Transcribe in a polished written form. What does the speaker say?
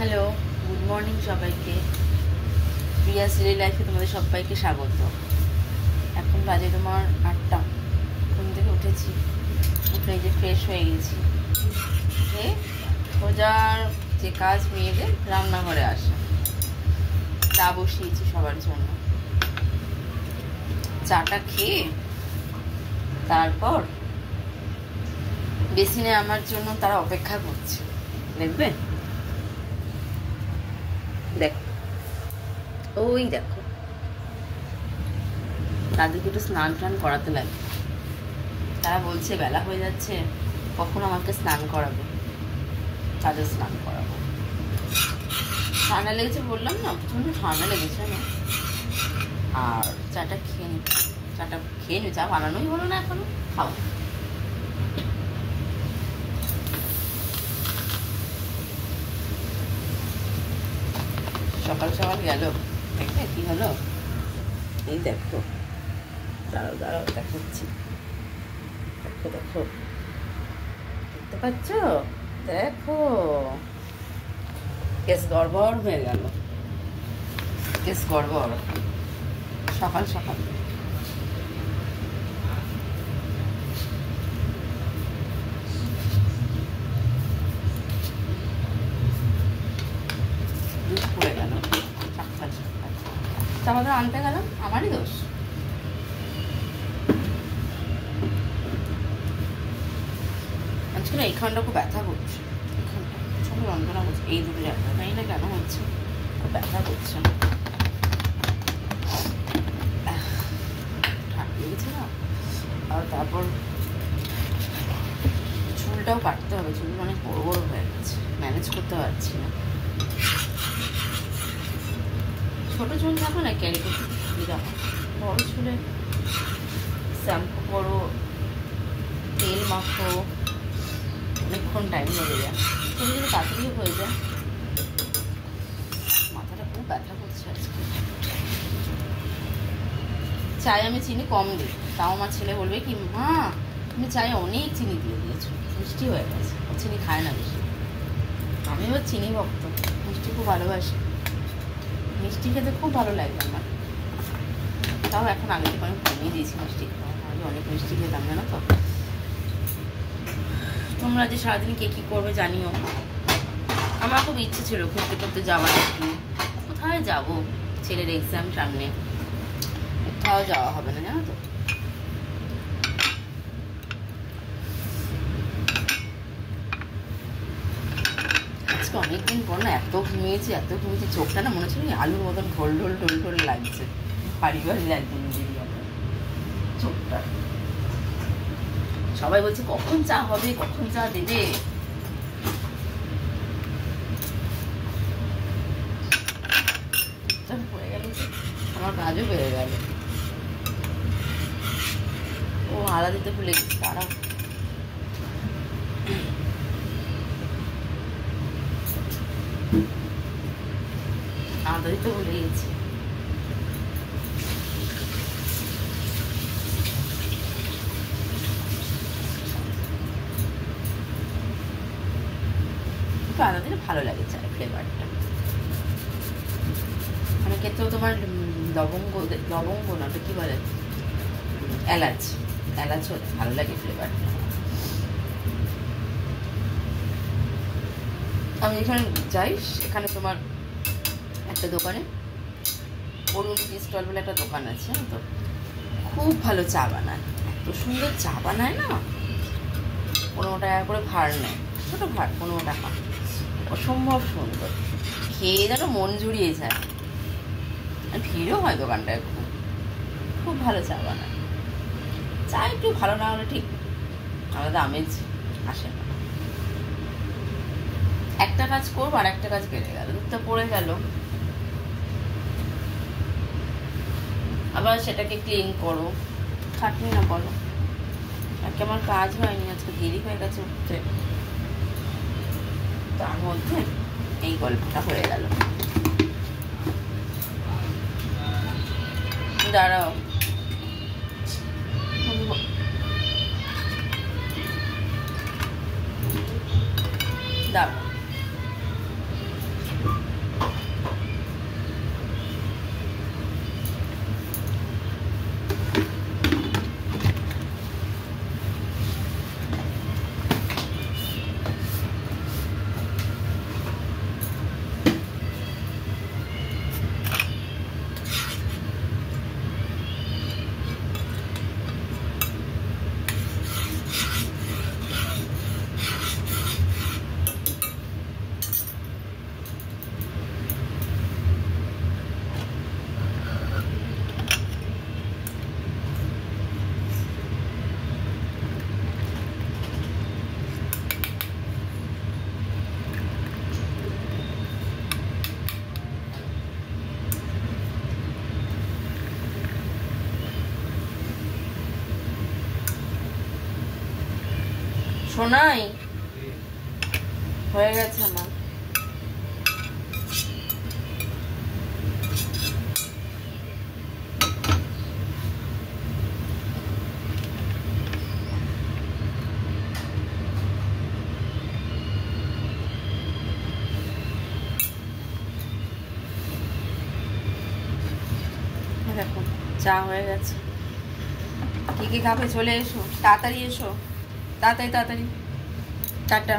Hello, good morning সবাইকে। প্রিয়া Seely লাইফে তোমাদের সবাইকে স্বাগত। এখন বাজে তোমার 8টা। ঘুম থেকে উঠেছি, উঠে যে ফ্রেশ হয়ে গেছি, উঠে খোঁজার যে কাজ মেয়েদের রান্নাঘরে আসে, চা বসিয়েছি সবার জন্য। চাটা খেয়ে তারপর বেসিনে আমার জন্য তারা অপেক্ষা করছে। দেখবে, দেখো, ওই দেখো, তাদেরকে একটু স্নান টান করাতে লাগে। তারা বলছে বেলা হয়ে যাচ্ছে, কখন আমাকে স্নান করাবে। তাদের স্নান করাবো। ঠান্ডা লেগেছে বললাম না, প্রচন্ড ঠান্ডা লেগেছে না। আর চাটা খেয়ে নি, চা বানানোই হলো না এখনো। খাও। সকাল সকাল গেল, দেখবে কি হলো। এই দেখো, দাঁড়াও দেখাচ্ছি। দেখো দেখতে পাচ্ছ? দেখো, কেস গড়বড় হয়ে গেল, কেস গড়বড় সকাল সকাল। দুধ পড়ে গেল, চাপাতা আনতে গেলাম, আমারই দোষ। আজকে এইখানটা খুব ব্যথা করছে, এইখানটা প্রচন্ড যন্ত্রণা করছে। এই দুটো জায়গা জানি না কেন হচ্ছে, খুব ব্যথা করছে। ঠান্ডা লেগেছে না। আর তারপর চুলটাও কাটতে হবে, চুল অনেক বড় বড় হয়ে গেছে, ম্যানেজ করতে পারছি না। ছোট চুল থাকো না, ক্যারি করতে সুবিধা হয়। বড় চুলে শ্যাম্পু করো, তেল মাখো, অনেকক্ষণ টাইম লেগে যায়। চুলে যদি তাড়াতাড়ি হয়ে যায়। মাথাটা খুব ব্যথা করছে আজকে। চায়ে আমি চিনি কম দিই, তাও আমার ছেলে বলবে কি, মা তুমি চায়ে অনেক চিনি দিয়ে দিয়েছো, মিষ্টি হয়ে গেছে। ও চিনি খায় না বেশি। আমি এবার চিনি ভক্ত, মিষ্টি খুব ভালোবাসি, মিষ্টি খেতে খুব ভালো লাগে আমার। তাও এখন আগে থেকে অনেক কমিয়ে দিয়েছি মিষ্টি খাওয়া। আগে অনেক মিষ্টি খেতাম, জানো তো। তোমরা যে সারাদিন কে কী করবে জানিও। আমার খুব ইচ্ছে ছিল ঘুরতে টুরতে যাওয়ার। একটু কোথায় যাব, ছেলের এক্সাম সামনে, কোথাও যাওয়া হবে না, জানো তো। আজকে অনেকদিন পর না এত ঘুমিয়েছি, চোখটা না মনে হচ্ছে আলুর মতন ঢোল ঢোল লাগছে, ভারী লাগছে নিজেরই আমার চোখটা। সবাই বলছে কখন চা হবে, কখন চা দেবে। পড়ে গেল, আমার কাজও বেড়ে গেল। ও আদা দিতে ভুলে গেছি, তারা আদা দিতে ভুলে গেছি। আদা দিলে ভালো লাগে চায়ের ফ্লেভারটা। অনেকে তো তোমার লবঙ্গ না, ওটা কি বলে, এলাচ হলে ভালো লাগে ফ্লেভারটা। আমি যেখানে যাই সেখানে তোমার একটা দোকানে, অরুণ টি স্টল বলে একটা দোকান আছে, তো খুব ভালো চা বানায়, এত সুন্দর চা বানায় না। 15 টাকা করে ভাড় নেয়, ছোটো ভাড়, 15 টাকা, অসম্ভব সুন্দর। খেয়ে যেন মন জুড়িয়ে যায়। আর ভিড়ও হয় দোকানটায়, খুব ভালো চা বানায়। চা একটু ভালো না হলে ঠিক আলাদা আমেজ আসে না। একটা কাজ করবো আর একটা কাজ বেড়ে গেল, দুধটা পড়ে গেল, আবার সেটাকে ক্লিন করো, খাটনি না বলো। আজকে আমার কাজ হয়নি, আজকে দেরি হয়ে গেছে উঠতে, তার মধ্যে এই গল্পটা হয়ে গেল। দাঁড়াও, শোনাই হয়ে গেছে আমার। দেখো চা হয়ে গেছে। কি কি খাবে চলে এসো, তাড়াতাড়ি এসো, তাড়াতাড়ি তাড়াতাড়ি। টাটা।